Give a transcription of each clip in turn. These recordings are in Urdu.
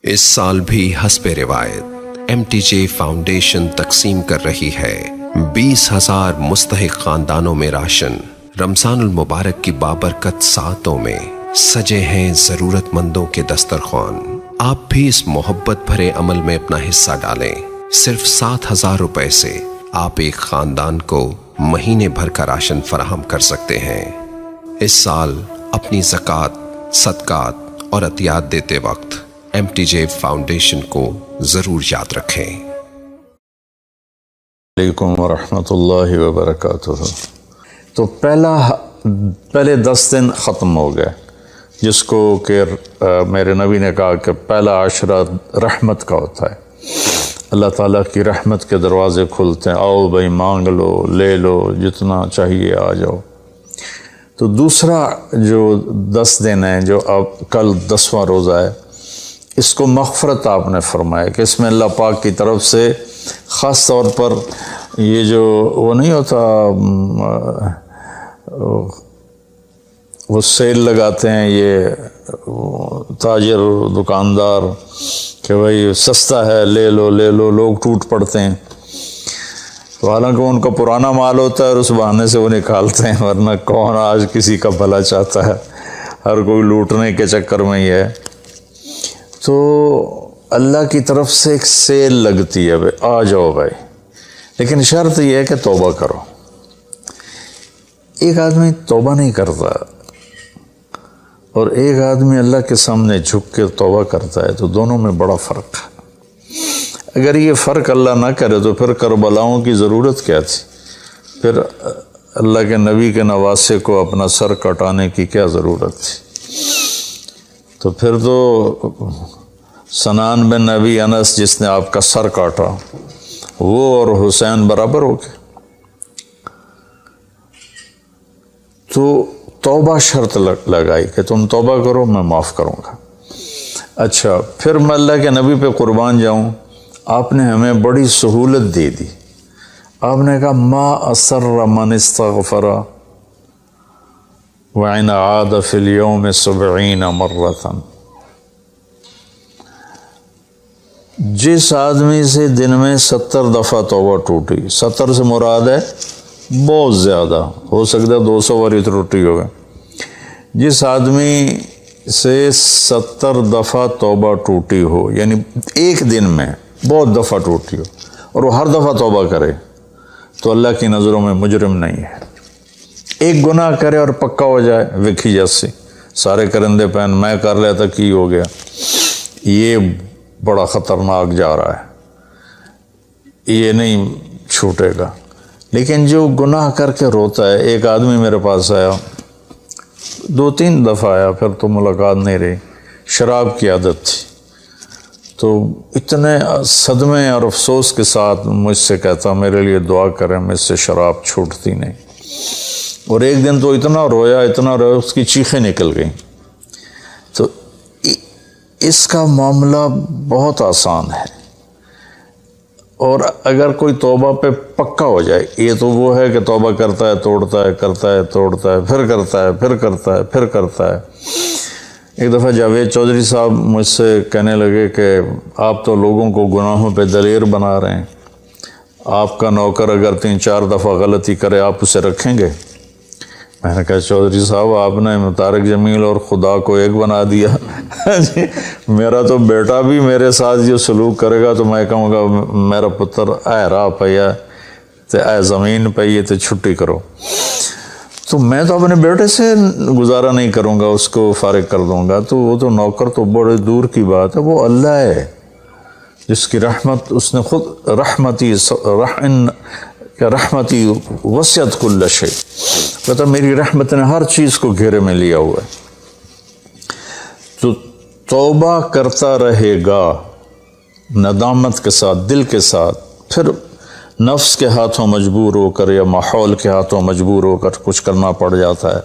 اس سال بھی حسب روایت MTJ فاؤنڈیشن تقسیم کر رہی ہے 20,000 مستحق خاندانوں میں راشن۔ رمضان المبارک کی بابرکت ساعتوں میں سجے ہیں ضرورت مندوں کے دسترخوان۔ آپ بھی اس محبت بھرے عمل میں اپنا حصہ ڈالیں۔ صرف 7,000 روپے سے آپ ایک خاندان کو مہینے بھر کا راشن فراہم کر سکتے ہیں۔ اس سال اپنی زکوٰۃ، صدقات اور عطیات دیتے وقت MTJ فاؤنڈیشن کو ضرور یاد رکھیں۔ علیکم ورحمۃ اللہ وبرکاتہ۔ تو پہلے 10 دن ختم ہو گئے، جس کو کہ میرے نبی نے کہا کہ پہلا عشرہ رحمت کا ہوتا ہے۔ اللہ تعالیٰ کی رحمت کے دروازے کھلتے ہیں، آؤ بھائی مانگ لو، لے لو، جتنا چاہیے آ جاؤ۔ تو دوسرا جو 10 دن ہیں، جو اب کل 10واں روزہ ہے، اس کو مغفرت آپ نے فرمایا کہ اس میں اللہ پاک کی طرف سے خاص طور پر یہ جو وہ نہیں ہوتا، وہ سیل لگاتے ہیں یہ تاجر دکاندار کہ بھائی سستا ہے، لے لو لے لو، لوگ ٹوٹ پڑتے ہیں۔ تو حالانکہ ان کا پرانا مال ہوتا ہے اور اس بہانے سے وہ نکالتے ہیں، ورنہ کون آج کسی کا بھلا چاہتا ہے، ہر کوئی لوٹنے کے چکر میں ہی ہے۔ تو اللہ کی طرف سے ایک سیل لگتی ہے، بھائی آ جاؤ بھائی، لیکن شرط یہ ہے کہ توبہ کرو۔ ایک آدمی توبہ نہیں کرتا اور ایک آدمی اللہ کے سامنے جھک کے توبہ کرتا ہے، تو دونوں میں بڑا فرق ہے۔ اگر یہ فرق اللہ نہ کرے تو پھر کربلاؤں کی ضرورت کیا تھی؟ پھر اللہ کے نبی کے نواسے کو اپنا سر کٹانے کی کیا ضرورت تھی؟ تو پھر تو سنان بن نبی انس جس نے آپ کا سر کاٹا، وہ اور حسین برابر ہو گئے۔ تو توبہ شرط لگائی کہ تم توبہ کرو، میں معاف کروں گا۔ اچھا، پھر میں اللہ کے نبی پہ قربان جاؤں، آپ نے ہمیں بڑی سہولت دے دی۔ آپ نے کہا ما اسر من استغفر وَإِنْ عَادَ فِي الْيَوْمِ 70 مرة۔ جس آدمی سے دن میں 70 دفعہ توبہ ٹوٹی، 70 سے مراد ہے بہت زیادہ، ہو سکتا ہے 200 بار ٹوٹی ہوگا۔ جس آدمی سے 70 دفعہ توبہ ٹوٹی ہو، یعنی ایک دن میں بہت دفعہ ٹوٹی ہو، اور وہ ہر دفعہ توبہ کرے، تو اللہ کی نظروں میں مجرم نہیں ہے۔ ایک گناہ کرے اور پکا ہو جائے، وکھی جیسی سارے کرندے پہن میں کر لیتا کی ہو گیا، یہ بڑا خطرناک جا رہا ہے، یہ نہیں چھوٹے گا۔ لیکن جو گناہ کر کے روتا ہے، ایک آدمی میرے پاس آیا، 2-3 دفعہ آیا، پھر تو ملاقات نہیں رہی، شراب کی عادت تھی، تو اتنے صدمے اور افسوس کے ساتھ مجھ سے کہتا میرے لیے دعا کریں، مجھ سے شراب چھوٹتی نہیں۔ اور ایک دن تو اتنا رویا اس کی چیخیں نکل گئیں۔ تو اس کا معاملہ بہت آسان ہے، اور اگر کوئی توبہ پہ پکا ہو جائے، یہ تو وہ ہے کہ توبہ کرتا ہے، توڑتا ہے، کرتا ہے، توڑتا ہے، پھر کرتا ہے، پھر کرتا ہے، پھر کرتا ہے۔ ایک دفعہ جاوید چودھری صاحب مجھ سے کہنے لگے کہ آپ تو لوگوں کو گناہوں پہ دلیر بنا رہے ہیں، آپ کا نوکر اگر 3-4 دفعہ غلطی کرے آپ اسے رکھیں گے؟ میں نے کہا چودھری صاحب آپ نے طارق جمیل اور خدا کو ایک بنا دیا۔ میرا تو بیٹا بھی میرے ساتھ جو سلوک کرے گا تو میں کہوں گا میرا پتر اے راہ پیا تے اے زمین پئی تے چھٹی کرو۔ تو میں تو اپنے بیٹے سے گزارا نہیں کروں گا، اس کو فارغ کر دوں گا، تو وہ تو نوکر تو بڑے دور کی بات ہے، وہ اللہ ہے جس کی رحمت، اس نے خود رحمتی وسعت کل شیء، کہتا میری رحمت نے ہر چیز کو گھیرے میں لیا ہوا ہے۔ تو توبہ کرتا رہے گا ندامت کے ساتھ، دل کے ساتھ، پھر نفس کے ہاتھوں مجبور ہو کر یا ماحول کے ہاتھوں مجبور ہو کر کچھ کرنا پڑ جاتا ہے،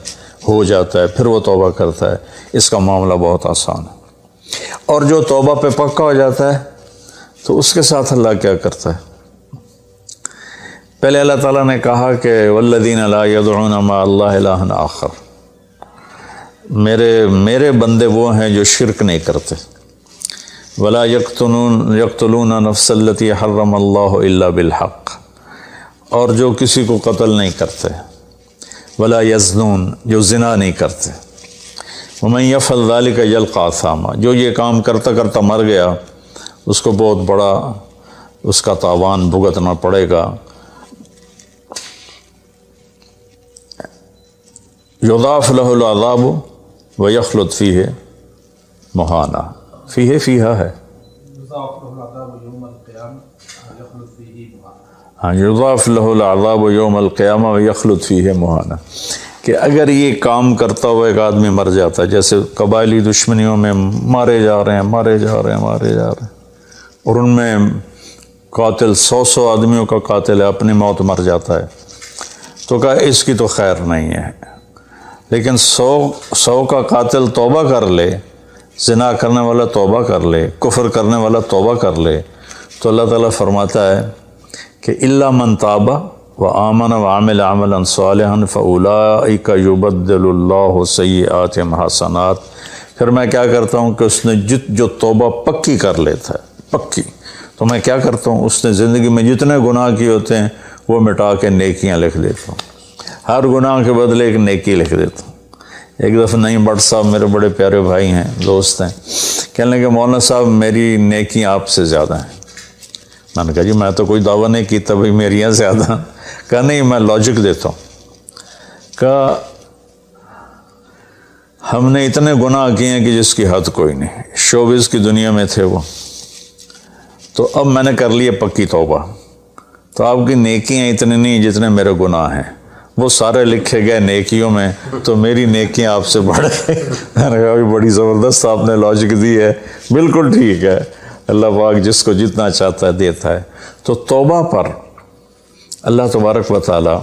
ہو جاتا ہے، پھر وہ توبہ کرتا ہے۔ اس کا معاملہ بہت آسان ہے۔ اور جو توبہ پہ پکا ہو جاتا ہے تو اس کے ساتھ اللہ کیا کرتا ہے؟ پہلے اللہ تعالیٰ نے کہا کہ والذین لا یدعون مع اللہ الہا آخر، میرے بندے وہ ہیں جو شرک نہیں کرتے۔ ولا یقتلون نفس التی حرم اللہ الا بالحق، اور جو کسی کو قتل نہیں کرتے، ولا یزنون، جو زنا نہیں کرتے، ومن یفعل ذلک یلقى اثاما، جو یہ کام کرتا کرتا مر گیا اس کو بہت بڑا اس کا تاوان بھگتنا پڑے گا۔ یضاعف لہ العذاب ویخلد فیہ مہانا، فیہا ہے، ہاں، یضاعف لہ العذاب یوم القیامہ ویخلد فیہ مہانا، کہ اگر یہ کام کرتا ہوا ایک آدمی مر جاتا ہے، جیسے قبائلی دشمنیوں میں مارے جا رہے ہیں، اور ان میں قاتل 100 آدمیوں کا قاتل ہے، اپنی موت مر جاتا ہے، تو کہا اس کی تو خیر نہیں ہے، لیکن 100 کا قاتل توبہ کر لے، زنا کرنے والا توبہ کر لے، کفر کرنے والا توبہ کر لے، تو اللہ تعالیٰ فرماتا ہے کہ الا من تاب وآمن وعمل عملا صالحا فاولئک یبدل اللہ سیئاتہم حسنات، پھر میں کیا کرتا ہوں کہ اس نے جو توبہ پکی کر لیتا ہے، پکی، تو میں کیا کرتا ہوں، اس نے زندگی میں جتنے گناہ کیے ہوتے ہیں وہ مٹا کے نیکیاں لکھ دیتا ہوں، ہر گناہ کے بدلے ایک نیکی لکھ دیتا ہوں۔ ایک دفعہ نعیم بٹ صاحب میرے بڑے پیارے بھائی ہیں، دوست ہیں، کہنے لگے مولانا صاحب میری نیکیاں آپ سے زیادہ ہیں۔ میں نے کہا جی میں تو کوئی دعویٰ نہیں کیتا بھائی میریاں زیادہ، کہا نہیں میں لاجک دیتا ہوں، کہا ہم نے اتنے گناہ کیے ہیں کہ جس کی حد کوئی نہیں، شوبز کی دنیا میں تھے وہ، تو اب میں نے کر لی پکی توبہ، تو آپ کی نیکیاں اتنی نہیں جتنے میرے گناہ ہیں، وہ سارے لکھے گئے نیکیوں میں، تو میری نیکیاں آپ سے بڑھ گئی۔ میں نے کہا بڑی زبردست آپ نے لاجک دی ہے، بالکل ٹھیک ہے، اللہ پاک جس کو جتنا چاہتا ہے دیتا ہے۔ تو توبہ پر اللہ تبارک و تعالی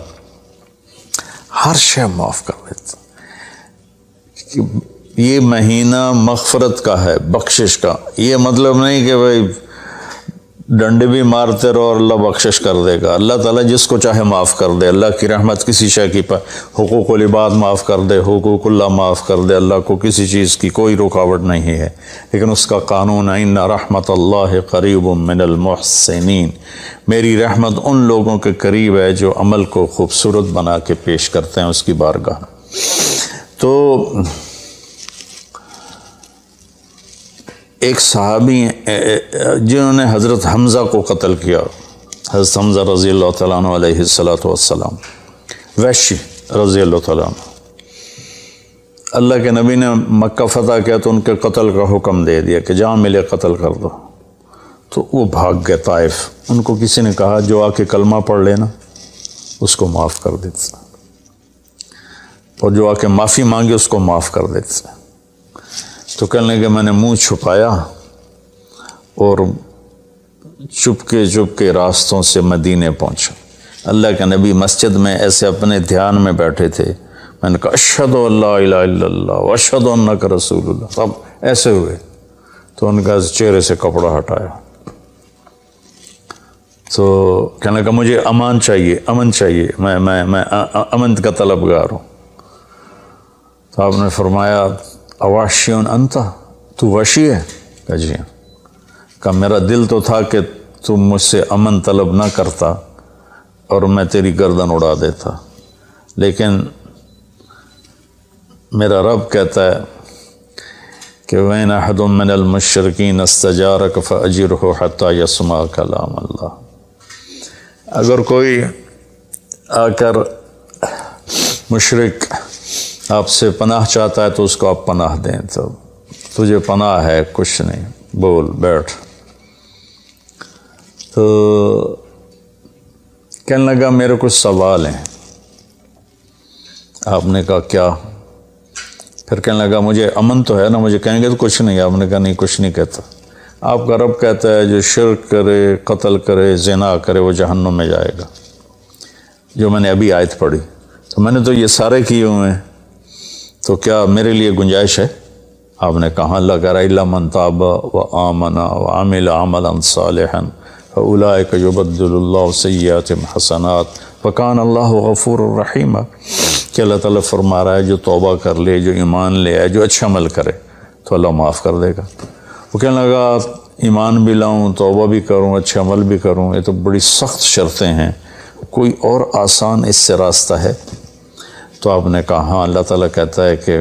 ہر شے معاف کر دیتا، یہ مہینہ مغفرت کا ہے، بخشش کا، یہ مطلب نہیں کہ بھائی ڈنڈے بھی مارتے رہو اور اللہ بخشش کر دے گا، اللہ تعالیٰ جس کو چاہے معاف کر دے، اللہ کی رحمت کسی شے کی حقوق العباد معاف کر دے، حقوق اللہ معاف کر دے، اللہ کو کسی چیز کی کوئی رکاوٹ نہیں ہے، لیکن اس کا قانون ہے ان رحمت اللہ قریب من المحسنین، میری رحمت ان لوگوں کے قریب ہے جو عمل کو خوبصورت بنا کے پیش کرتے ہیں اس کی بارگاہ۔ تو ایک صحابی جنہوں نے حضرت حمزہ کو قتل کیا، حضرت حمزہ رضی اللہ تعالیٰ عنہ علیہ السلام، وحشی رضی اللہ تعالیٰ عنہ، اللہ کے نبی نے مکہ فتح کیا تو ان کے قتل کا حکم دے دیا کہ جہاں ملے قتل کر دو، تو وہ بھاگ گئے طائف، ان کو کسی نے کہا جو آ کے کلمہ پڑھ لینا اس کو معاف کر دیتے، اور جو آ کے معافی مانگے اس کو معاف کر دیتے۔ تو کہنے لگے میں نے منہ چھپایا اور چپ کے راستوں سے مدینے پہنچا، اللہ کے نبی مسجد میں ایسے اپنے دھیان میں بیٹھے تھے، میں نے کہا اشہد ان لا الہ الا اللہ واشہد انک رسول اللہ، سب ایسے ہوئے، تو ان کا چہرے سے کپڑا ہٹایا، تو کہنے لگا مجھے امن چاہیے، میں امن کا طلبگار ہوں۔ تو آپ نے فرمایا اواشیون انتا، تو وحشی ہے؟ کہا جی ہاں۔ کہا میرا دل تو تھا کہ تم مجھ سے امن طلب نہ کرتا اور میں تیری گردن اڑا دیتا، لیکن میرا رب کہتا ہے کہ وَإِنْ أَحَدٌ مِّنَ الْمُشْرِكِينَ اسْتَجَارَكَ فَأَجِرْهُ حَتَّى يَسْمَعَ كَلَامَ اللَّهِ، اگر کوئی آ کر مشرک آپ سے پناہ چاہتا ہے تو اس کو آپ پناہ دیں، تو تجھے پناہ ہے، کچھ نہیں، بول بیٹھ۔ تو کہنے لگا میرے کچھ سوال ہیں۔ آپ نے کہا کیا؟ پھر کہنے لگا مجھے امن تو ہے نا، مجھے کہیں گے تو کچھ نہیں۔ آپ نے کہا نہیں کچھ نہیں کہتا، آپ کا رب کہتا ہے جو شرک کرے، قتل کرے، زنا کرے وہ جہنم میں جائے گا، جو میں نے ابھی آیت پڑھی، تو میں نے تو یہ سارے کیے ہوئے ہیں، تو کیا میرے لیے گنجائش ہے؟ آپ نے کہا اللہ کہہ رہا الا من تاب وآمن وعمل عملا صالحا فاولئک یبدل اللہ سیئاتہم حسنات وکان اللہ غفور الرحیم، کہ اللہ تعالیٰ فرما رہا ہے جو توبہ کر لے، جو ایمان لے آئے، جو اچھا عمل کرے تو اللہ معاف کر دے گا۔ وہ کہنے لگا ایمان بھی لاؤں، توبہ بھی کروں، اچھے عمل بھی کروں، یہ تو بڑی سخت شرطیں ہیں، کوئی اور آسان اس سے راستہ ہے؟ تو آپ نے کہا ہاں، اللہ تعالیٰ کہتا ہے کہ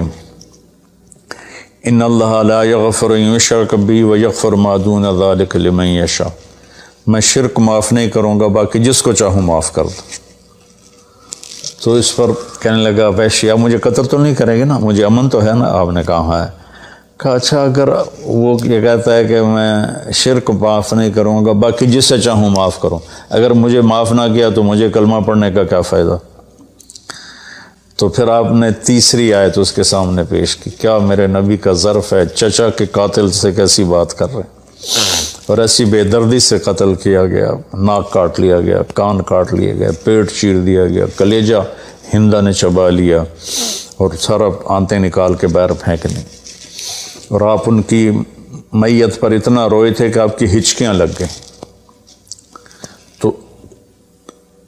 ان اللہ لا یغفر ان یشرک بہ ویغفر ما دون ذلک لمن یشاء، میں شرک معاف نہیں کروں گا، باقی جس کو چاہوں معاف کر دوں۔ تو اس پر کہنے لگا وحشی آپ مجھے قتل تو نہیں کریں گے نا، مجھے امن تو ہے نا؟ آپ نے کہا ہاں ہے۔ کہا اچھا اگر وہ یہ کہتا ہے کہ میں شرک معاف نہیں کروں گا، باقی جس سے چاہوں معاف کروں، اگر مجھے معاف نہ کیا تو مجھے کلمہ پڑھنے کا کیا فائدہ؟ تو پھر آپ نے تیسری آیت اس کے سامنے پیش کی، کیا میرے نبی کا ظرف ہے، چچا کے قاتل سے کیسی بات کر رہے ہیں، اور ایسی بے دردی سے قتل کیا گیا، ناک کاٹ لیا گیا، کان کاٹ لیے گئے، پیٹ چیر دیا گیا، کلیجہ ہندا نے چبا لیا اور سارا آنتیں نکال کے باہر پھینک دیں، اور آپ ان کی میت پر اتنا روئے تھے کہ آپ کی ہچکیاں لگ گئیں۔ تو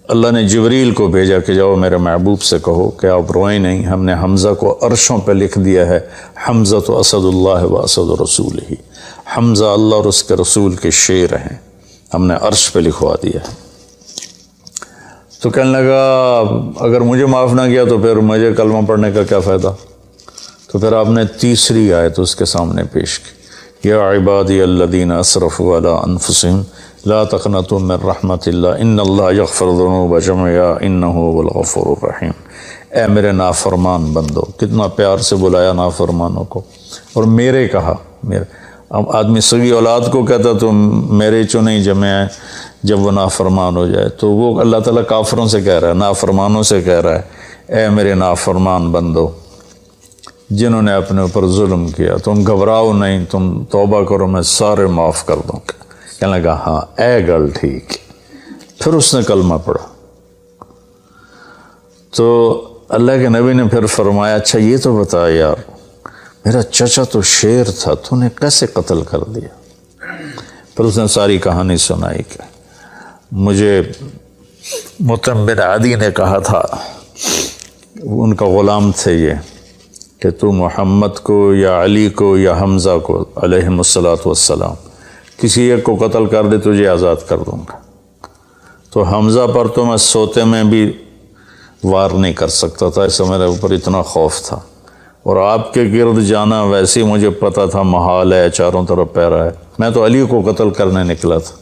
اللہ نے جبریل کو بھیجا کہ جاؤ میرے محبوب سے کہو کہ آپ روئیں نہیں، ہم نے حمزہ کو عرشوں پہ لکھ دیا ہے، حمزہ تو اسد اللہ و اسد رسول ہی، حمزہ اللہ اور اس کے رسول کے شیر ہیں، ہم نے عرش پہ لکھوا دیا ہے۔ تو کہنے لگا اگر مجھے معاف نہ کیا تو پھر مجھے کلمہ پڑھنے کا کیا فائدہ؟ تو پھر آپ نے تیسری آیت اس کے سامنے پیش کی، یا عبادی الذین اسرفوا علی انفسہم لا تقنطوا من رحمت اللہ ان اللہ یغفر الذنوب جميعا انہ هو الغفور الرحیم۔ اے میرے نافرمان بندو، کتنا پیار سے بلایا نافرمانوں کو، اور میرے کہا، میرے اب آدمی سگی اولاد کو کہتا تو میرے چنے جمع ہیں، جب وہ نافرمان ہو جائے تو وہ اللہ تعالیٰ کافروں سے کہہ رہا ہے، نافرمانوں سے کہہ رہا ہے اے میرے نافرمان بندو جنہوں نے اپنے اوپر ظلم کیا، تم گھبراؤ نہیں، تم توبہ کرو، میں سارے معاف کر دوں گا۔ کہنے لگا ہاں اے گل ٹھیک۔ پھر اس نے کلمہ پڑھا تو اللہ کے نبی نے پھر فرمایا اچھا یہ تو بتا یار، میرا چچا تو شیر تھا، تو نے کیسے قتل کر دیا؟ پھر اس نے ساری کہانی سنائی کہ مجھے مطعم بن عدی نے کہا تھا، ان کا غلام تھے یہ، کہ تو محمد کو یا علی کو یا حمزہ کو علیہم الصلاۃ والسلام کسی ایک کو قتل کر دے تجھے آزاد کر دوں گا۔ تو حمزہ پر تو میں سوتے میں بھی وار نہیں کر سکتا تھا، اس سے میرے اوپر اتنا خوف تھا، اور آپ کے گرد جانا ویسے ہی مجھے پتا تھا محال ہے، چاروں طرف پیرا ہے، میں تو علی کو قتل کرنے نکلا تھا،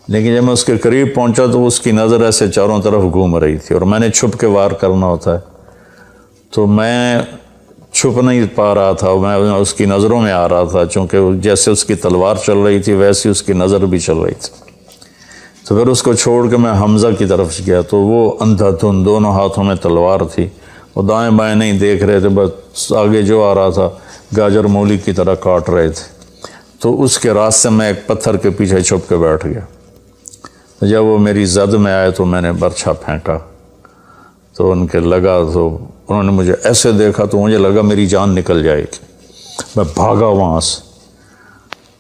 لیکن جب میں اس کے قریب پہنچا تو اس کی نظر ایسے چاروں طرف گھوم رہی تھی، اور میں نے چھپ کے وار کرنا ہوتا ہے، تو میں چھپ نہیں پا رہا تھا، میں اس کی نظروں میں آ رہا تھا، چونکہ جیسے اس کی تلوار چل رہی تھی ویسے اس کی نظر بھی چل رہی تھی۔ تو پھر اس کو چھوڑ کے میں حمزہ کی طرف گیا تو وہ اندھا دھند، دونوں ہاتھوں میں تلوار تھی، وہ دائیں بائیں نہیں دیکھ رہے تھے، بس آگے جو آ رہا تھا گاجر مولی کی طرح کاٹ رہے تھے۔ تو اس کے راستے میں ایک پتھر کے پیچھے چھپ کے بیٹھ گیا، جب وہ میری زد میں آئے تو میں نے برچھا پھینکا تو ان کے لگا، تو انہوں نے مجھے ایسے دیکھا تو مجھے لگا میری جان نکل جائے گی، میں بھاگا وہاں سے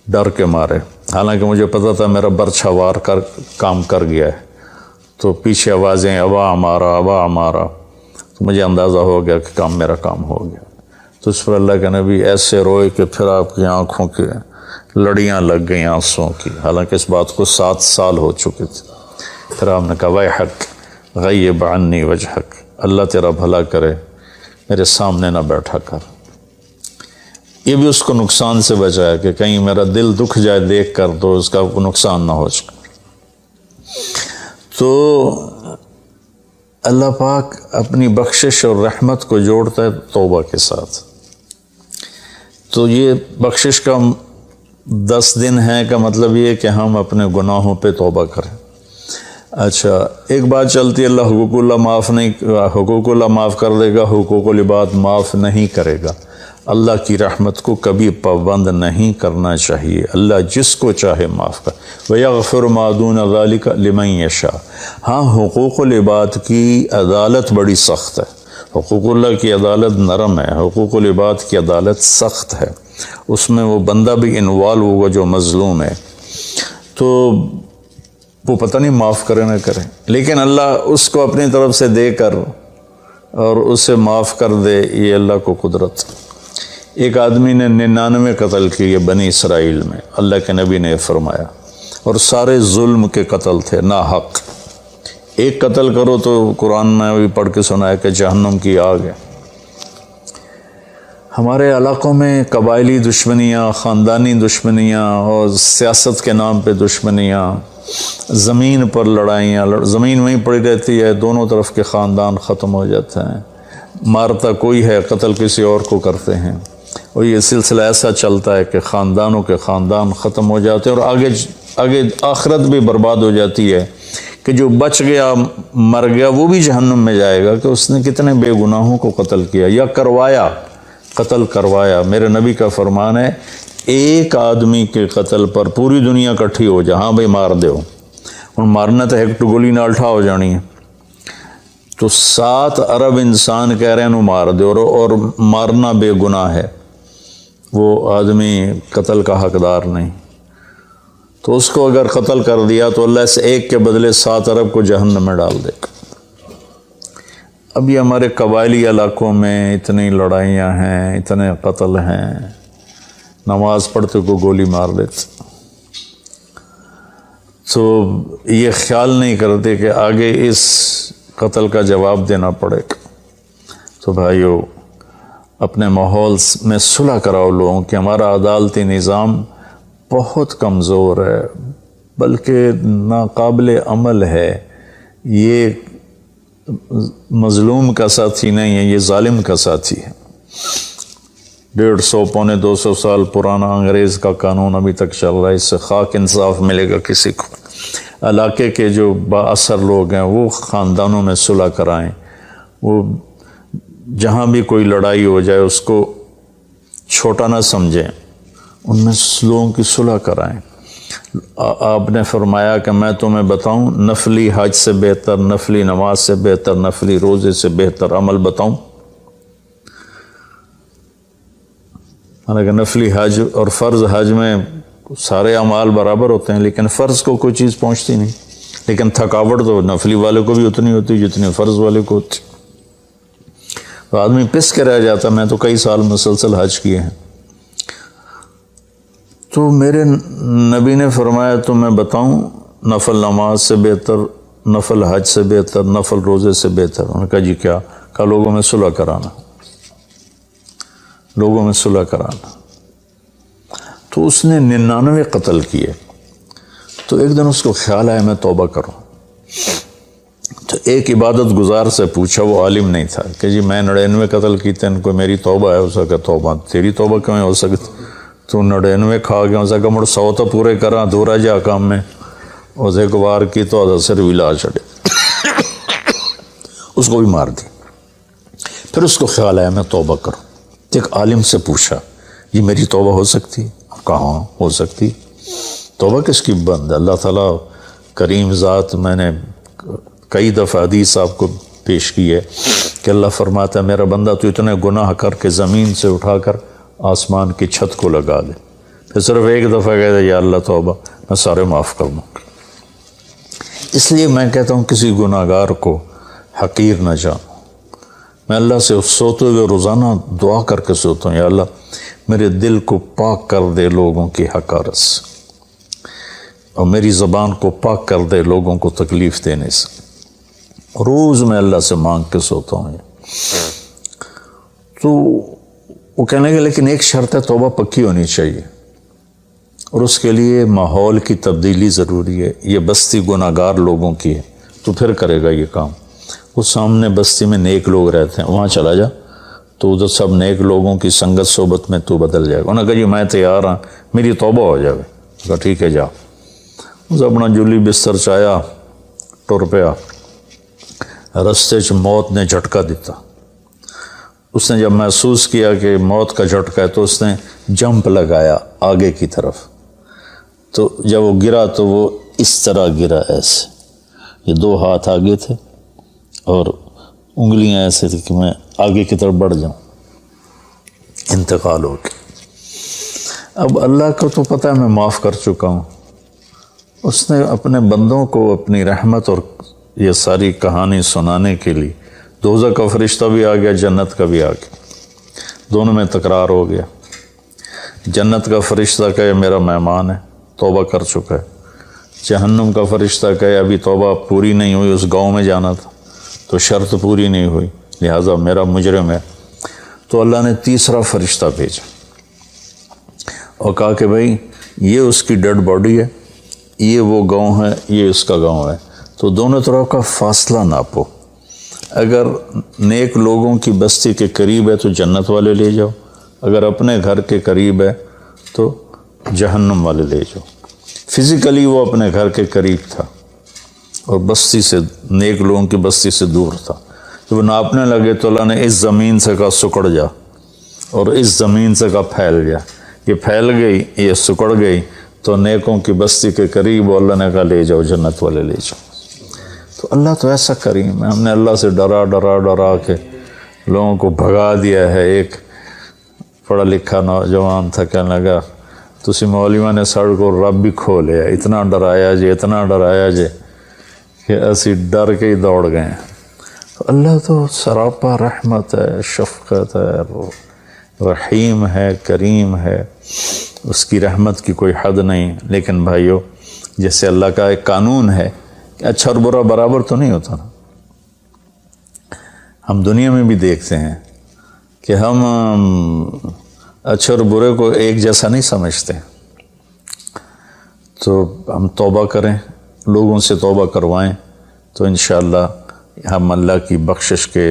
ڈر کے مارے، حالانکہ مجھے پتا تھا میرا برچھا وار کر کام کر گیا ہے۔ تو پیچھے آوازیں ابا ہمارا ابا ہمارا، تو مجھے اندازہ ہو گیا کہ میرا کام ہو گیا۔ تو اس پر اللہ کے نبی ایسے روئے کہ پھر آپ کی آنکھوں کے لڑیاں لگ گئیں آنسوں کی، حالانکہ اس بات کو 7 سال ہو چکے تھے۔ پھر آپ نے کہا ویحک غیب عنی وجہک، اللہ تیرا بھلا کرے میرے سامنے نہ بیٹھا کر۔ یہ بھی اس کو نقصان سے بچایا کہ کہیں میرا دل دکھ جائے دیکھ کر تو اس کا نقصان نہ ہو جائے۔ تو اللہ پاک اپنی بخشش اور رحمت کو جوڑتا ہے توبہ کے ساتھ۔ تو یہ بخشش کا 10 دن ہے کا مطلب یہ کہ ہم اپنے گناہوں پہ توبہ کریں۔ اچھا ایک بات چلتی ہے، اللہ حقوق اللہ معاف کر دے گا، حقوق العباد معاف نہیں کرے گا۔ اللہ کی رحمت کو کبھی پابند نہیں کرنا چاہیے، اللہ جس کو چاہے معاف کر، وَيَغْفِرُ مَا دُونَ ذَلِكَ لِمَن يَشَاءُ۔ ہاں حقوق العباد کی عدالت بڑی سخت ہے، حقوق اللہ کی عدالت نرم ہے، حقوق العباد کی عدالت سخت ہے، اس میں وہ بندہ بھی انوالو ہوگا جو مظلوم ہے، تو وہ پتہ نہیں معاف کرے نہ کرے، لیکن اللہ اس کو اپنی طرف سے دے کر اور اسے معاف کر دے، یہ اللہ کو قدرت۔ ایک آدمی نے 99 قتل کیے بنی اسرائیل میں، اللہ کے نبی نے فرمایا، اور سارے ظلم کے قتل تھے، نا حق۔ ایک قتل کرو تو قرآن میں بھی پڑھ کے سنایا کہ جہنم کی آگ ہے۔ ہمارے علاقوں میں قبائلی دشمنیاں، خاندانی دشمنیاں اور سیاست کے نام پہ دشمنیاں، زمین پر لڑائیاں، زمین وہیں پڑی رہتی ہے، دونوں طرف کے خاندان ختم ہو جاتے ہیں، مارتا کوئی ہے، قتل کسی اور کو کرتے ہیں، اور یہ سلسلہ ایسا چلتا ہے کہ خاندانوں کے خاندان ختم ہو جاتے ہیں، اور آگے آخرت بھی برباد ہو جاتی ہے کہ جو بچ گیا مر گیا وہ بھی جہنم میں جائے گا کہ اس نے کتنے بے گناہوں کو قتل کیا یا کروایا، قتل کروایا۔ میرے نبی کا فرمان ہے ایک آدمی کے قتل پر پوری دنیا اکٹھی ہو جا، ہاں بھائی مار دیو، اور مارنا تو ایک گولی نہ الٹھا ہو جانی ہے، تو 7 ارب انسان کہہ رہے ہیں مار دو، اور مارنا بے گناہ ہے، وہ آدمی قتل کا حقدار نہیں، تو اس کو اگر قتل کر دیا تو اللہ اس ایک کے بدلے 7 ارب کو جہنم میں ڈال دے گا۔ اب یہ ہمارے قبائلی علاقوں میں اتنی لڑائیاں ہیں، اتنے قتل ہیں، نماز پڑھتے کو گولی مار دیتے، تو یہ خیال نہیں کرتے کہ آگے اس قتل کا جواب دینا پڑے گا۔ تو بھائیو، اپنے ماحول میں صلح کراؤ لوگوں کہ ہمارا عدالتی نظام بہت کمزور ہے، بلکہ ناقابل عمل ہے، یہ مظلوم کا ساتھی نہیں ہے، یہ ظالم کا ساتھی ہے۔ 150 پونے 200 سال پرانا انگریز کا قانون ابھی تک چل رہا ہے، اس سے خاک انصاف ملے گا کسی کو۔ علاقے کے جو با اثر لوگ ہیں وہ خاندانوں میں صلح کرائیں، وہ جہاں بھی کوئی لڑائی ہو جائے اس کو چھوٹا نہ سمجھیں، ان میں لوگوں کی صلح کرائیں۔ آپ نے فرمایا کہ میں تمہیں بتاؤں نفلی حج سے بہتر، نفلی نماز سے بہتر، نفلی روزے سے بہتر عمل بتاؤں؟ حالانکہ نفلی حج اور فرض حج میں سارے اعمال برابر ہوتے ہیں، لیکن فرض کو کوئی چیز پہنچتی نہیں، لیکن تھکاوٹ تو نفلی والے کو بھی اتنی ہوتی جتنی فرض والے کو ہوتی، تو آدمی پس کے رہ جاتا۔ میں تو کئی سال مسلسل حج کیے ہیں، تو میرے نبی نے فرمایا تو میں بتاؤں نفل نماز سے بہتر، نفل حج سے بہتر، نفل روزے سے بہتر؟ انہوں نے کہا جی کیا؟ کہا لوگوں میں صلح کرانا، لوگوں میں صلح کرانا۔ تو اس نے 99 قتل کیے، تو ایک دن اس کو خیال آیا میں توبہ کروں، تو ایک عبادت گزار سے پوچھا، وہ عالم نہیں تھا، کہ جی میں 99 قتل کیتے ان کو میری توبہ ہے؟ اس کا توبہ تیری توبہ کیوں ہو سکتی؟ تو 99 کھا گیا، اسے کہا مڑ 100 تو پورے کرا، دورا جا کام میں اسے ایک بار کی تو اثر بھی لا چھڑے، اس کو بھی مار دی۔ پھر اس کو خیال آیا میں توبہ کروں، ایک عالم سے پوچھا یہ میری توبہ ہو سکتی؟ کہاں ہو سکتی؟ توبہ کس کی بند ہے؟ اللہ تعالیٰ کریم ذات، میں نے کئی دفعہ حدیث آپ کو پیش کی ہے کہ اللہ فرماتا ہے میرا بندہ تو اتنے گناہ کر کے زمین سے اٹھا کر آسمان کی چھت کو لگا دے، پھر صرف ایک دفعہ کہہ دے یا اللہ توبہ، میں سارے معاف کر دوں گا۔ اس لیے میں کہتا ہوں کسی گناہ گار کو حقیر نہ جانو۔ میں اللہ سے سوتے ہوئے روزانہ دعا کر کے سوتا ہوں، یا اللہ میرے دل کو پاک کر دے لوگوں کی حقارت سے، اور میری زبان کو پاک کر دے لوگوں کو تکلیف دینے سے۔ روز میں اللہ سے مانگ کے سوتا ہوں۔ تو وہ کہنے لگے لیکن ایک شرط ہے، توبہ پکی ہونی چاہیے، اور اس کے لیے ماحول کی تبدیلی ضروری ہے، یہ بستی گناہ گار لوگوں کی ہے، تو پھر کرے گا یہ کام۔ وہ سامنے بستی میں نیک لوگ رہتے ہیں، وہاں چلا جا، تو ادھر سب نیک لوگوں کی سنگت صحبت میں تو بدل جائے گا۔ انہوں نے کہا جی میں تیار ہوں، میری توبہ ہو جائے۔ کہا ٹھیک ہے جا۔ اس اپنا جلی بستر چایا، ٹر پیا، رستے چ موت نے جھٹکا دیتا۔ اس نے جب محسوس کیا کہ موت کا جھٹکا ہے تو اس نے جمپ لگایا آگے کی طرف، تو جب وہ گرا تو وہ اس طرح گرا، ایسے، یہ 2 ہاتھ آگے تھے اور انگلیاں ایسے تھی کہ میں آگے کی طرف بڑھ جاؤں، انتقال ہو گیا۔ اب اللہ کو تو پتہ ہے میں معاف کر چکا ہوں، اس نے اپنے بندوں کو اپنی رحمت اور یہ ساری کہانی سنانے کے لیے دوزخ کا فرشتہ بھی آ گیا، جنت کا بھی آ گیا۔ دونوں میں تکرار ہو گیا. جنت کا فرشتہ کہے میرا مہمان ہے، توبہ کر چکا ہے. جہنم کا فرشتہ کہے ابھی توبہ پوری نہیں ہوئی، اس گاؤں میں جانا تھا تو شرط پوری نہیں ہوئی، لہٰذا میرا مجرم ہے. تو اللہ نے تیسرا فرشتہ بھیجا اور کہا کہ بھائی یہ اس کی ڈیڈ باڈی ہے، یہ وہ گاؤں ہے، یہ اس کا گاؤں ہے. تو دونوں طرف کا فاصلہ ناپو. اگر نیک لوگوں کی بستی کے قریب ہے تو جنت والے لے جاؤ، اگر اپنے گھر کے قریب ہے تو جہنم والے لے جاؤ. فزیکلی وہ اپنے گھر کے قریب تھا اور بستی سے، نیک لوگوں کی بستی سے دور تھا. جب ناپنے لگے تو اللہ نے اس زمین سے کہا سکڑ جا، اور اس زمین سے کہا پھیل جا. یہ پھیل گئی، یہ سکڑ گئی تو نیکوں کی بستی کے قریب، اور اللہ نے کہا لے جاؤ، جنت والے لے جاؤ. تو اللہ تو ایسا کریم ہے. ہم نے اللہ سے ڈرا ڈرا ڈرا کے لوگوں کو بھگا دیا ہے. ایک پڑھا لکھا نوجوان تھا، کہنے لگا تسی مولویوں نے ساڑھ کو رب بھی کھو لیا، اتنا ڈرایا جے، اتنا ڈرایا جے کہ اسی ڈر کے ہی دوڑ گئے. تو اللہ تو سراپا رحمت ہے، شفقت ہے، رحیم ہے، کریم ہے، اس کی رحمت کی کوئی حد نہیں. لیکن بھائیو، جیسے اللہ کا ایک قانون ہے کہ اچھا اور برا برابر تو نہیں ہوتا نا. ہم دنیا میں بھی دیکھتے ہیں کہ ہم اچھے اور برے کو ایک جیسا نہیں سمجھتے. تو ہم توبہ کریں، لوگوں سے توبہ کروائیں، تو انشاءاللہ ہم اللہ کی بخشش کے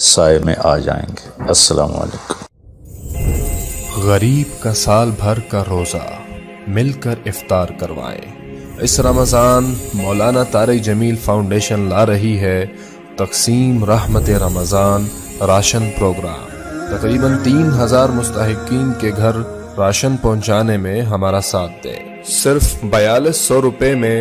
سائے میں آ جائیں گے. السلام علیکم. غریب کا سال بھر کا روزہ مل کر افطار کروائیں. اس رمضان مولانا طارق جمیل فاؤنڈیشن لا رہی ہے تقسیم رحمت رمضان راشن پروگرام. تقریباً 3000 مستحقین کے گھر راشن پہنچانے میں ہمارا ساتھ دیں. صرف 4200 روپے میں